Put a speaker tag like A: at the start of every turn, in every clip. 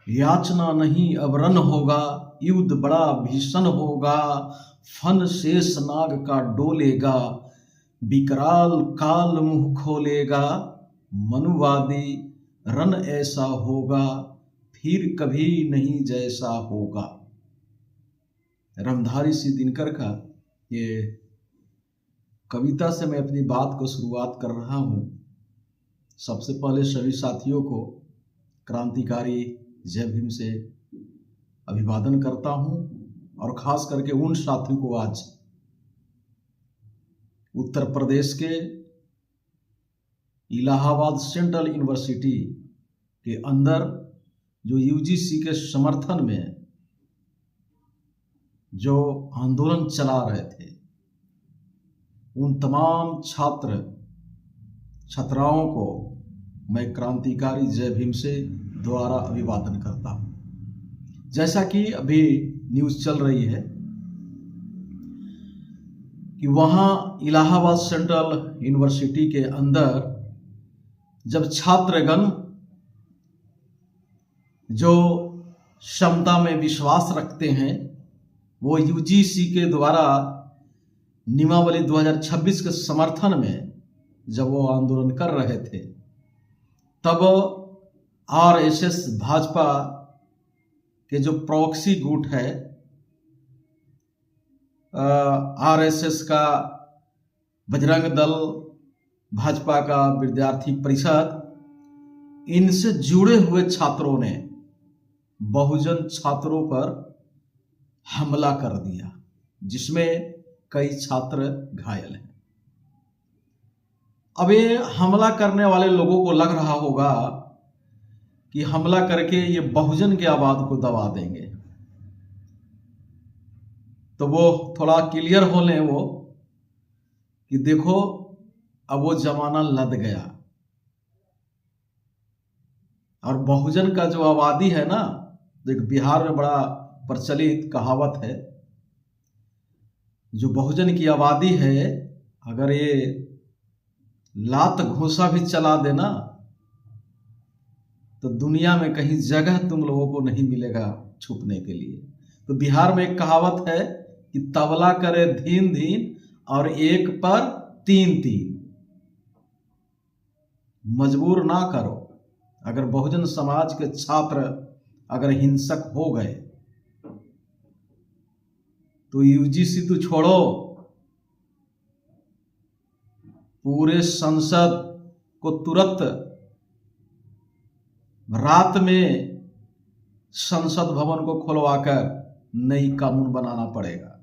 A: याचना नहीं अब रन होगा, युद्ध बड़ा भीषण होगा, फन शेष नाग का डोलेगा, विकराल काल मुंह खोलेगा, मनुवादी रन ऐसा होगा, फिर कभी नहीं जैसा होगा। रमधारी सिंह दिनकर का ये कविता से मैं अपनी बात को शुरुआत कर रहा हूँ। सबसे पहले सभी साथियों को क्रांतिकारी जय भीम से अभिवादन करता हूँ और ख़ास करके उन साथियों को आज उत्तर प्रदेश के इलाहाबाद सेंट्रल यूनिवर्सिटी के अंदर जो यूजीसी के समर्थन में जो आंदोलन चला रहे थे, उन तमाम छात्र छात्राओं को मैं क्रांतिकारी जय भीम से द्वारा अभिवादन करता हूँ। जैसा कि अभी न्यूज़ चल रही है कि वहाँ इलाहाबाद सेंट्रल यूनिवर्सिटी के अंदर जब छात्रगण जो क्षमता में विश्वास रखते हैं, वो यूजीसी के द्वारा नियमावली 2026 के समर्थन में जब वो आंदोलन कर रहे थे, तब आरएसएस भाजपा के जो प्रॉक्सी गुट है, आरएसएस का बजरंग दल, भाजपा का विद्यार्थी परिषद, इनसे जुड़े हुए छात्रों ने बहुजन छात्रों पर हमला कर दिया, जिसमें कई छात्र घायल हैं। अब ये हमला करने वाले लोगों को लग रहा होगा कि हमला करके ये बहुजन की आवाज को दबा देंगे, तो वो थोड़ा क्लियर हो लें वो कि देखो अब वो जमाना लद गया। और बहुजन का जो आबादी है ना, देख बिहार में बड़ा प्रचलित कहावत है, जो बहुजन की आबादी है, अगर ये लात घोंसा भी चला देना तो दुनिया में कहीं जगह तुम लोगों को नहीं मिलेगा छुपने के लिए। तो बिहार में एक कहावत है कि तबला करे धीन धीन और एक पर तीन तीन। मजबूर ना करो। अगर बहुजन समाज के छात्र अगर हिंसक हो गए तो यूजीसी तो छोड़ो, पूरे संसद को तुरंत रात में संसद भवन को खुलवाकर नई कानून बनाना पड़ेगा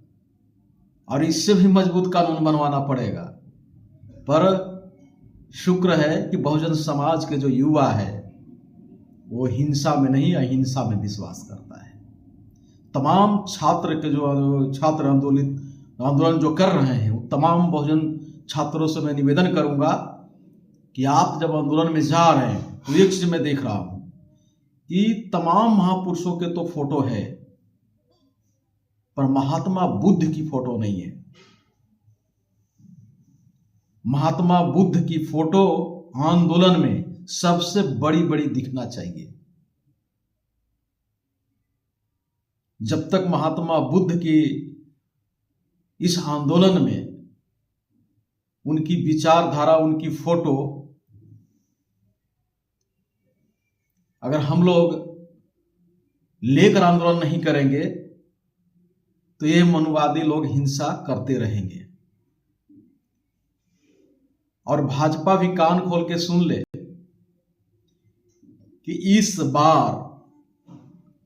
A: और इससे भी मजबूत कानून बनवाना पड़ेगा। पर शुक्र है कि बहुजन समाज के जो युवा है वो हिंसा में नहीं, अहिंसा में विश्वास करता है। तमाम छात्र के जो छात्र आंदोलन जो कर रहे हैं, वो तमाम बहुजन छात्रों से मैं निवेदन करूंगा कि आप जब आंदोलन में जा रहे हैं तो एक चीज मैं देख रहा हूं कि तमाम महापुरुषों के तो फोटो है, पर महात्मा बुद्ध की फोटो नहीं है। महात्मा बुद्ध की फोटो आंदोलन में सबसे बड़ी बड़ी दिखना चाहिए। जब तक महात्मा बुद्ध की इस आंदोलन में उनकी विचारधारा, उनकी फोटो अगर हम लोग लेकर आंदोलन नहीं करेंगे तो ये मनुवादी लोग हिंसा करते रहेंगे। और भाजपा भी कान खोल के सुन ले कि इस बार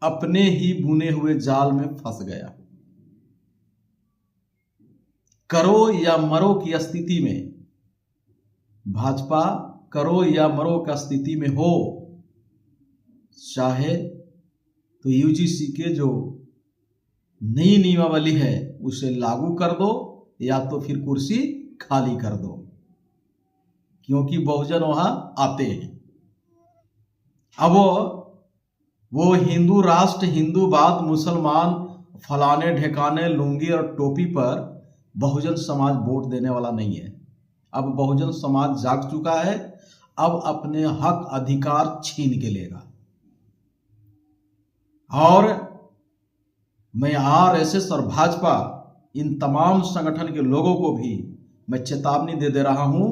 A: अपने ही बुने हुए जाल में फंस गया। करो या मरो की स्थिति में भाजपा करो या मरो का स्थिति में हो, चाहे तो यूजीसी के जो नई नियमावली है उसे लागू कर दो या तो फिर कुर्सी खाली कर दो, क्योंकि बहुजन वहां आते हैं। अब वो हिंदू राष्ट्र, हिंदूवाद, मुसलमान, फलाने ढेकाने, लुंगी और टोपी पर बहुजन समाज वोट देने वाला नहीं है। अब बहुजन समाज जाग चुका है, अब अपने हक अधिकार छीन के लेगा। और मैं आरएसएस और भाजपा इन तमाम संगठन के लोगों को भी मैं चेतावनी दे रहा हूं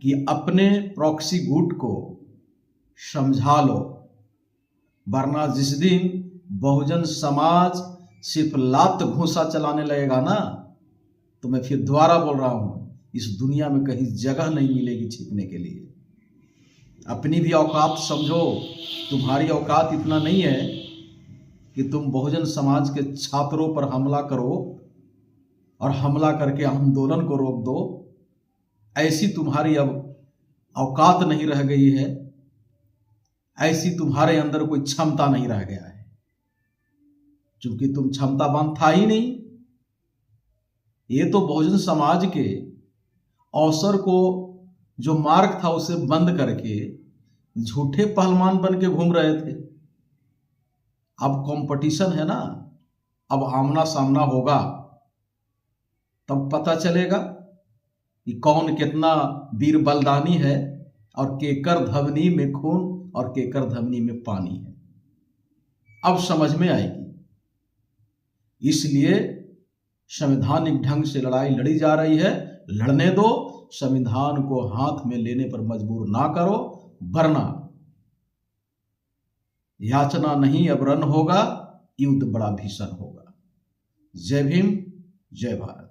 A: कि अपने प्रॉक्सी गुट को समझा लो, वरना जिस दिन बहुजन समाज सिर्फ लात घूंसा चलाने लगेगा ना, तो मैं फिर दोबारा बोल रहा हूं, इस दुनिया में कहीं जगह नहीं मिलेगी छिपने के लिए। अपनी भी औकात समझो। तुम्हारी औकात इतना नहीं है कि तुम बहुजन समाज के छात्रों पर हमला करो और हमला करके आंदोलन को रोक दो। ऐसी तुम्हारी अब औकात नहीं रह गई है, ऐसी तुम्हारे अंदर कोई क्षमता नहीं रह गया है, क्योंकि तुम क्षमतावान था ही नहीं। ये तो बहुजन समाज के अवसर को जो मार्ग था उसे बंद करके झूठे पहलवान बन के घूम रहे थे। अब कंपटीशन है ना, अब आमना सामना होगा, तब पता चलेगा कि कौन कितना वीर बलिदानी है और केकर धमनी में खून और केकर धमनी में पानी है, अब समझ में आएगी। इसलिए संवैधानिक ढंग से लड़ाई लड़ी जा रही है, लड़ने दो। संविधान को हाथ में लेने पर मजबूर ना करो, वरना याचना नहीं अब रण होगा, युद्ध बड़ा भीषण होगा। जय भीम, जय भारत।